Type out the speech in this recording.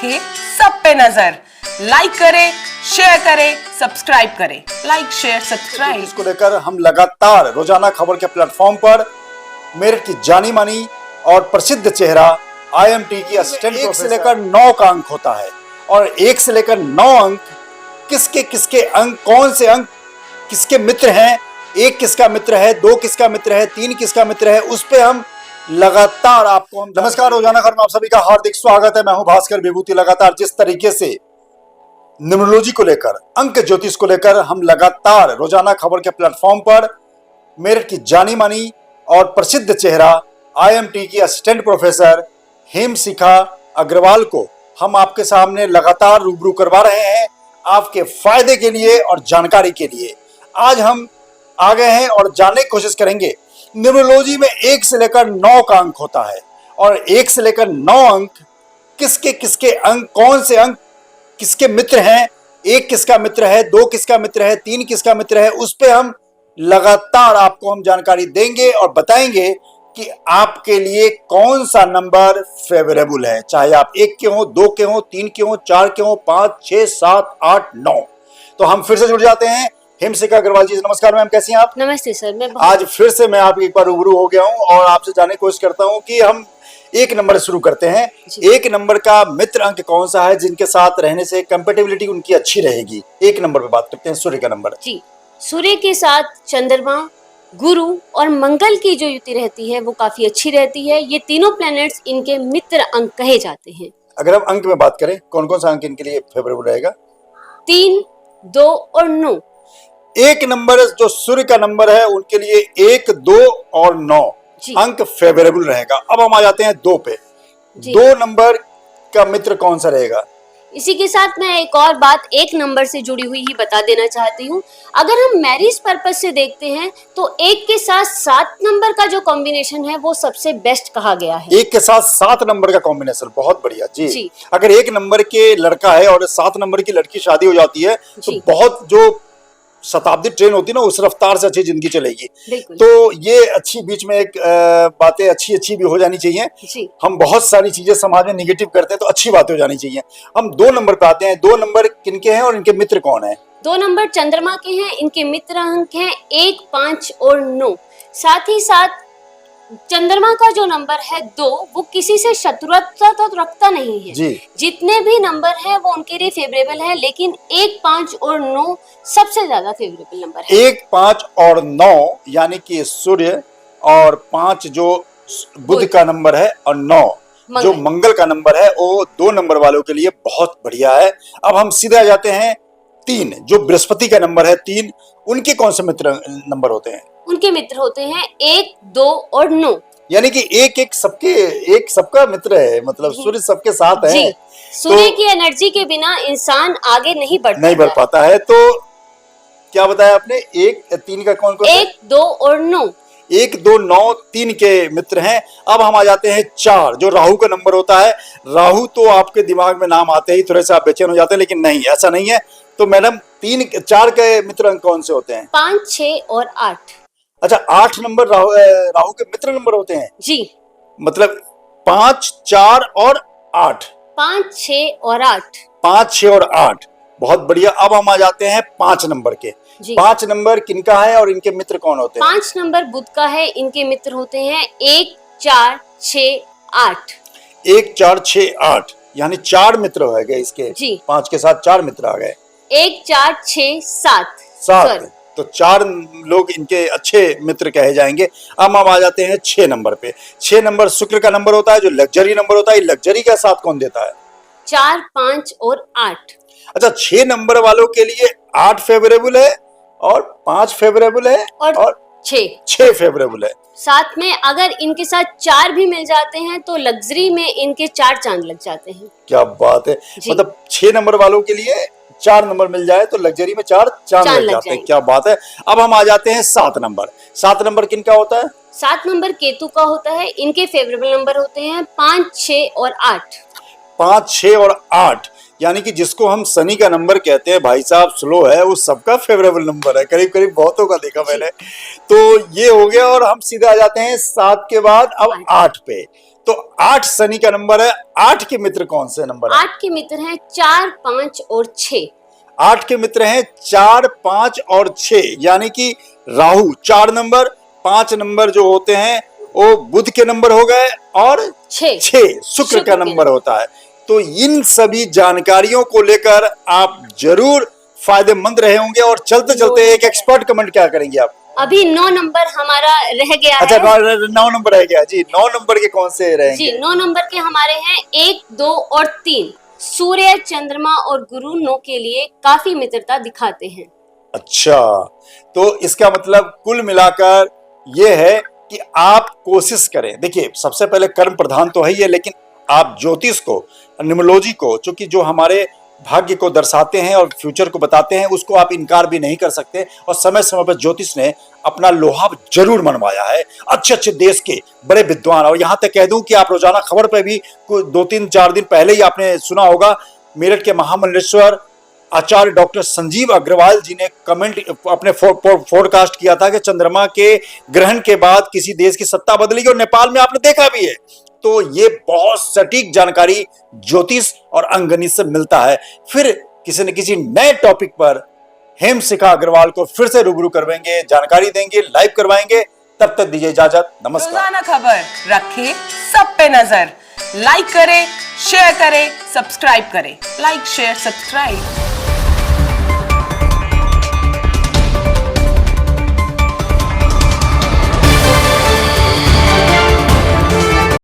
रखे सब पे नजर। लाइक करें, शेयर करें, सब्सक्राइब करें। Like, share, subscribe. इसको लेकर हम लगातार रोजाना खबर के प्लेटफॉर्म पर मेरठ की जानी मानी और प्रसिद्ध चेहरा IMT की असिस्टेंट प्रोफेसर से लेकर 9 का अंक होता है और 1 से लेकर 9 अंक किसके किसके अंक, कौन से अंक किसके मित्र हैं, 1 किसका मित्र है, 2 किसका मित्र है, 3 किसका मित्र है, उस पे हम लगातार आपको नमस्कार, रोजाना खबर में आप सभी का हार्दिक स्वागत है। मैं हूं भास्कर विभूति। लगातार जिस तरीके से न्यूमरोलॉजी को लेकर, अंक ज्योतिष को लेकर हम लगातार रोजाना खबर के प्लेटफॉर्म पर मेरठ की जानी मानी और प्रसिद्ध चेहरा IMT की असिस्टेंट प्रोफेसर हिमशिखा अग्रवाल को हम आपके सामने लगातार रूबरू करवा रहे हैं आपके फायदे के लिए और जानकारी के लिए। आज हम आ गए हैं और जानने की कोशिश करेंगे, न्यूमरोलॉजी में 1 से लेकर 9 का अंक होता है और 1 से लेकर 9 अंक किसके किसके अंक, कौन से अंक किसके मित्र हैं, 1 किसका मित्र है, 2 किसका मित्र है, 3 किसका मित्र है, उस पे हम लगातार आपको हम जानकारी देंगे और बताएंगे कि आपके लिए कौन सा नंबर फेवरेबल है, चाहे आप 1 के हो, 2 के हो, 3 के हो, 4 के हो, 5, 6, 7, 8, 9। तो हम फिर से जुड़ जाते हैं। हिमशिखा अग्रवाल जी, नमस्कार मैम, कैसी हैं आप? नमस्ते सर। मैं आज फिर से मैं आपकी एक बार रूबरू हो गया हूं और आपसे जानने की कोशिश करता हूं कि हम 1 नंबर शुरू करते हैं। 1 नंबर का मित्र अंक कौन सा है जिनके साथ रहने से कंपेटिबिलिटी उनकी अच्छी रहेगी? 1 नंबर पे बात करते हैं, सूर्य का नंबर। जी, सूर्य के साथ चंद्रमा, गुरु और मंगल की जो युति रहती है वो काफी अच्छी रहती है। ये तीनों प्लैनेट्स इनके मित्र अंक कहे जाते हैं। अगर हम अंक में बात करें, कौन कौन सा अंक इनके लिए फेवरेबल रहेगा? 3, 2 और 9। 1 नंबर जो सूर्य का नंबर है उनके लिए 1, 2 और 9 अंक फेवरेबल रहेगा। अब हम आ जाते हैं 2 पे। 2 नंबर का मित्र कौन सा रहेगा? इसी के साथ मैं एक और बात 1 नंबर से जुड़ी हुई ही बता देना चाहती हूँ। अगर हम मैरिज पर्पस से देखते हैं तो 1 के साथ 7 नंबर का जो कॉम्बिनेशन है वो सबसे बेस्ट कहा गया है। 1 के साथ 7 नंबर का कॉम्बिनेशन बहुत बढ़िया जी। अगर 1 नंबर के लड़का है और 7 नंबर की लड़की शादी हो जाती है तो बहुत जो शताब्दी ट्रेन होती है ना, उस रफ्तार से अच्छी जिंदगी चलेगी। तो ये अच्छी बीच में एक बातें अच्छी भी हो जानी चाहिए। हम बहुत सारी चीजें समाज में निगेटिव करते हैं तो अच्छी बातें हो जानी चाहिए। हम 2 नंबर पे आते हैं। 2 नंबर किनके हैं और इनके मित्र कौन है? 2 नंबर चंद्रमा के हैं। इनके मित्र अंक हैं 1, 5 और 9। साथ ही साथ चंद्रमा का जो नंबर है 2, वो किसी से शत्रुता तो रखता नहीं है जी। जितने भी नंबर है वो उनके लिए फेवरेबल है, लेकिन 1, 5 और 9 सबसे ज्यादा फेवरेबल नंबर है। 1, 5 और 9 यानी कि सूर्य और 5 जो बुध का नंबर है और 9 जो मंगल का नंबर है, वो 2 नंबर वालों के लिए बहुत बढ़िया है। अब हम सीधे आ जाते हैं 3 जो बृहस्पति का नंबर है। 3 उनके कौन से मित्र नंबर होते हैं? उनके मित्र होते हैं 1, 2 और 9 यानी कि एक सबका मित्र है, मतलब सूर्य सबके साथ है। सूर्य की एनर्जी के बिना इंसान आगे नहीं बढ़ पाता है। तो क्या बताया आपने? 1, 3 का कौन? 1, 2 और 9। 1, 2, 9, 3 के मित्र हैं। अब हम आ जाते हैं 4 जो राहु का नंबर होता है। राहु तो आपके दिमाग में नाम आते ही थोड़े से आप बेचैन हो जाते हैं, लेकिन नहीं, ऐसा नहीं है। तो मैडम 4 के मित्र अंक कौन से होते हैं? 5, 6 और 8। अच्छा, 8 नंबर राहु के मित्र नंबर होते हैं जी। मतलब 5, 4 और 8। 5, 6 और 8। 5, 6 और 8 बहुत बढ़िया। अब हम आ जाते हैं 5 नंबर के। 5 नंबर किनका है और इनके मित्र कौन होते हैं? 5 नंबर बुध का है। इनके मित्र होते हैं 1, 4, 6, 8। 1, 4, 6, 8 यानी 4 मित्र हो गए इसके। 5 के साथ 4 मित्र आ गए। 1, 4, 6, 7 तो 4 लोग इनके अच्छे मित्र कहे जाएंगे। अब हम आ जाते हैं 6 नंबर पे। 6 नंबर शुक्र का नंबर होता है जो लग्जरी नंबर होता है। लग्जरी का साथ कौन देता है? 4, 5 और 8। अच्छा, 6 नंबर वालों के लिए 8 फेवरेबल है और 5 फेवरेबल है और 6 फेवरेबल है। साथ में अगर इनके साथ 4 भी मिल जाते हैं तो लग्जरी में इनके 4 चांद लग जाते हैं। क्या बात है! मतलब 6 नंबर वालों के लिए 4 नंबर मिल जाए तो लग्जरी में 4 चांद लग जाते हैं। क्या बात है! अब हम आ जाते हैं 7 नंबर। 7 नंबर किनका होता है? 7 नंबर केतु का होता है। इनके फेवरेबल नंबर होते हैं 5, 6 और 8। 5, 6 और 8 यानी कि जिसको हम शनि का नंबर कहते हैं, भाई साहब स्लो है, वो सबका फेवरेबल नंबर है। करीब करीब बहुतों का देखा मैंने। तो ये हो गया और हम सीधे आ जाते हैं 7 के बाद अब 8 पे। तो 8 शनि का नंबर है। 8 के मित्र कौन से नंबर है? 8 के मित्र हैं 4, 5 और 6। 8 के मित्र हैं 4, 5 और 6, यानी कि राहु 4 नंबर, 5 नंबर जो होते हैं वो बुध के नंबर हो गए और 6 शुक्र का नंबर होता है। तो इन सभी जानकारियों को लेकर आप जरूर फायदेमंद रहे होंगे। और चलते चलते एक एक्सपर्ट कमेंट क्या करेंगे आप? अभी 9 नंबर हमारा रह गया अच्छा, है। 9 नंबर रह गया जी। 9 नंबर के कौन से रहेंगे? जी 9 नंबर के हमारे हैं 1, 2 और 3। सूर्य, चंद्रमा और गुरु 9 के लिए काफी मित्रता दिखाते हैं। अच्छा, तो इसका मतलब कुल मिलाकर ये है कि आप कोशिश करें। देखिए, सबसे पहले कर्म प्रधान तो है ही है, लेकिन आप ज्योतिष को, न्यूमरोलॉजी को, चूंकि जो हमारे भाग्य को दर्शाते हैं और फ्यूचर को बताते हैं, उसको आप इनकार भी नहीं कर सकते। और समय समय पर ज्योतिष ने अपना लोहा जरूर मनवाया है। अच्छे अच्छे देश के बड़े विद्वान, और यहां तक कह दूं कि आप रोजाना खबर पे भी 2-3-4 दिन पहले ही आपने सुना होगा, मेरठ के महामंडलेश्वर आचार्य डॉक्टर संजीव अग्रवाल जी ने कमेंट अपने फोरकास्ट किया था कि चंद्रमा के ग्रहण के बाद किसी देश की सत्ता बदलेगी, और नेपाल में आपने देखा भी है। तो ये बहुत सटीक जानकारी ज्योतिष और अंगगणित से मिलता है। फिर किसी न किसी नए टॉपिक पर हेम शिखा अग्रवाल को फिर से रूबरू करवाएंगे, जानकारी देंगे, लाइव करवाएंगे। तब तक दीजिए इजाजत, नमस्कार। रोजाना खबर रखे सब पे नजर। लाइक करें, शेयर करें, सब्सक्राइब करें। Like, share, subscribe.